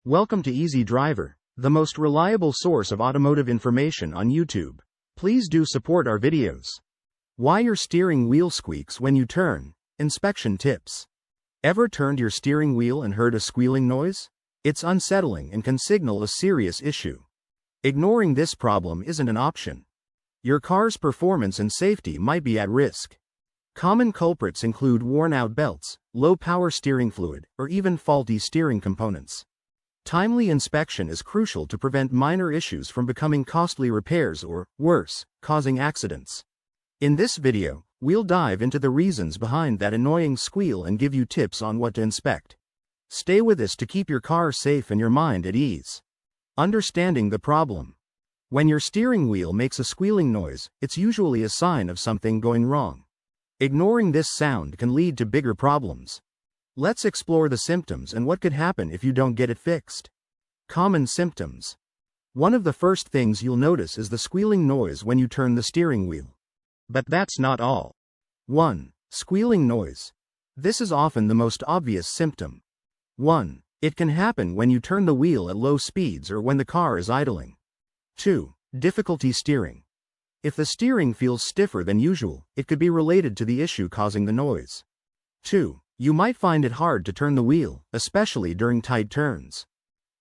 Welcome to Easy Driver, the most reliable source of automotive information on YouTube. Please do support our videos. Why your steering wheel squeaks when you turn. Inspection tips. Ever turned your steering wheel and heard a squealing noise? It's unsettling and can signal a serious issue. Ignoring this problem isn't an option. Your car's performance and safety might be at risk. Common culprits include worn-out belts, low power steering fluid, or even faulty steering components. Timely inspection is crucial to prevent minor issues from becoming costly repairs or, worse, causing accidents. In this video, we'll dive into the reasons behind that annoying squeal and give you tips on what to inspect. Stay with us to keep your car safe and your mind at ease. Understanding the problem. When your steering wheel makes a squealing noise, it's usually a sign of something going wrong. Ignoring this sound can lead to bigger problems. Let's explore the symptoms and what could happen if you don't get it fixed. Common symptoms. One of the first things you'll notice is the squealing noise when you turn the steering wheel. But that's not all. 1. Squealing noise. This is often the most obvious symptom. 1. It can happen when you turn the wheel at low speeds or when the car is idling. 2. Difficulty steering. If the steering feels stiffer than usual, it could be related to the issue causing the noise. 2. You might find it hard to turn the wheel, especially during tight turns.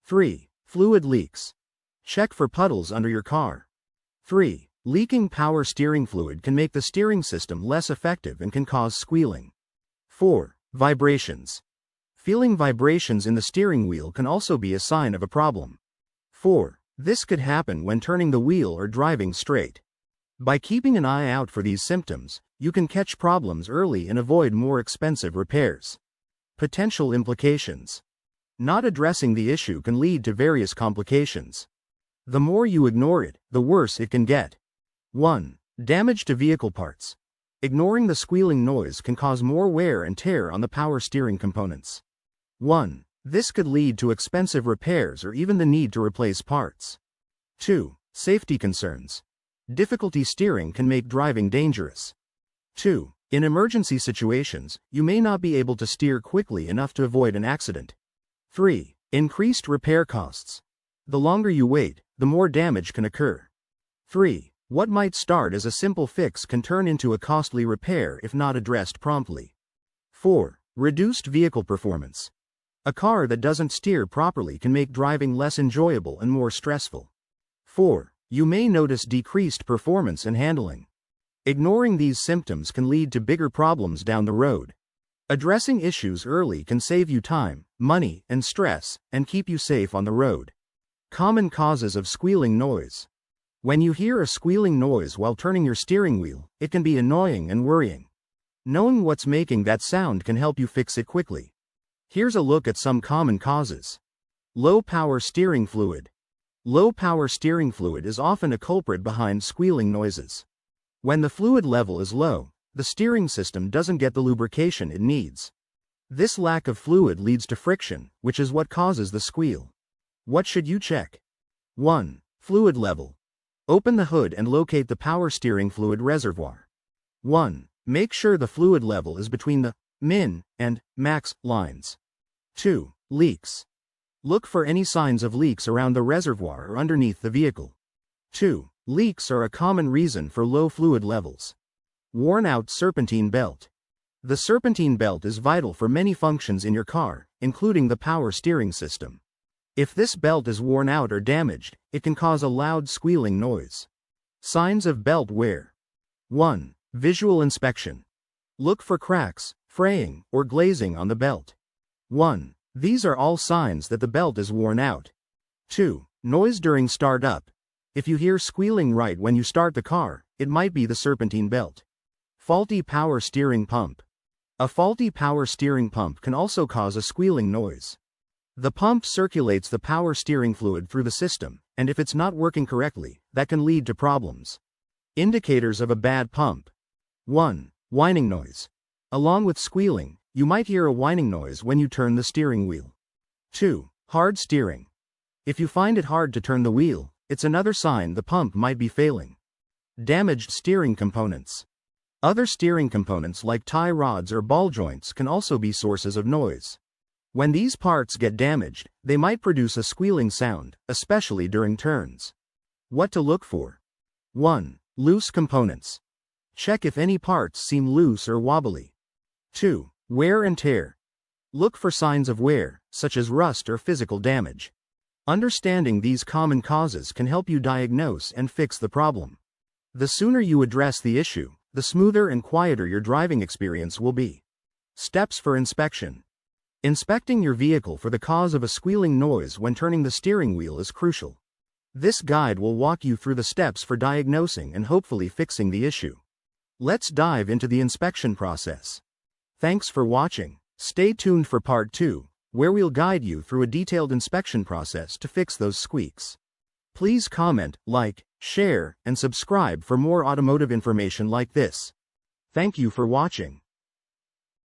3. Fluid leaks. Check for puddles under your car. 3. Leaking power steering fluid can make the steering system less effective and can cause squealing. 4. Vibrations. Feeling vibrations in the steering wheel can also be a sign of a problem. 4. This could happen when turning the wheel or driving straight. By keeping an eye out for these symptoms, you can catch problems early and avoid more expensive repairs. Potential implications. Not addressing the issue can lead to various complications. The more you ignore it, the worse it can get. 1. Damage to vehicle parts. Ignoring the squealing noise can cause more wear and tear on the power steering components. 1. This could lead to expensive repairs or even the need to replace parts. 2. Safety concerns. Difficulty steering can make driving dangerous. 2. In emergency situations, you may not be able to steer quickly enough to avoid an accident. 3. Increased repair costs. The longer you wait, the more damage can occur. 3. What might start as a simple fix can turn into a costly repair if not addressed promptly. 4. Reduced vehicle performance. A car that doesn't steer properly can make driving less enjoyable and more stressful. 4. You may notice decreased performance and handling. Ignoring these symptoms can lead to bigger problems down the road. Addressing issues early can save you time, money, and stress, and keep you safe on the road. Common causes of squealing noise. When you hear a squealing noise while turning your steering wheel, it can be annoying and worrying. Knowing what's making that sound can help you fix it quickly. Here's a look at some common causes. Low power steering fluid. Low power steering fluid is often a culprit behind squealing noises. When the fluid level is low, the steering system doesn't get the lubrication it needs. This lack of fluid leads to friction, which is what causes the squeal. What should you check? 1. Fluid level. Open the hood and locate the power steering fluid reservoir. 1. Make sure the fluid level is between the min and max lines. 2. Leaks. Look for any signs of leaks around the reservoir or underneath the vehicle. 2. Leaks are a common reason for low fluid levels. Worn-out serpentine belt. The serpentine belt is vital for many functions in your car, including the power steering system. If this belt is worn out or damaged, it can cause a loud squealing noise. Signs of belt wear. 1. Visual inspection. Look for cracks, fraying, or glazing on the belt. 1. These are all signs that the belt is worn out. 2. Noise during startup. If you hear squealing right when you start the car, it might be the serpentine belt. Faulty power steering pump. A faulty power steering pump can also cause a squealing noise. The pump circulates the power steering fluid through the system, and if it's not working correctly, that can lead to problems. Indicators of a bad pump. 1. Whining noise. Along with squealing, you might hear a whining noise when you turn the steering wheel. 2. Hard steering. If you find it hard to turn the wheel, it's another sign the pump might be failing. Damaged steering components. Other steering components like tie rods or ball joints can also be sources of noise. When these parts get damaged, they might produce a squealing sound, especially during turns. What to look for? 1. Loose components. Check if any parts seem loose or wobbly. 2. Wear and tear. Look for signs of wear, such as rust or physical damage. Understanding these common causes can help you diagnose and fix the problem. The sooner you address the issue, the smoother and quieter your driving experience will be. Steps for inspection. Inspecting your vehicle for the cause of a squealing noise when turning the steering wheel is crucial. This guide will walk you through the steps for diagnosing and hopefully fixing the issue. Let's dive into the inspection process. Thanks for watching. Stay tuned for part 2, where we'll guide you through a detailed inspection process to fix those squeaks. Please comment, like, share, and subscribe for more automotive information like this. Thank you for watching.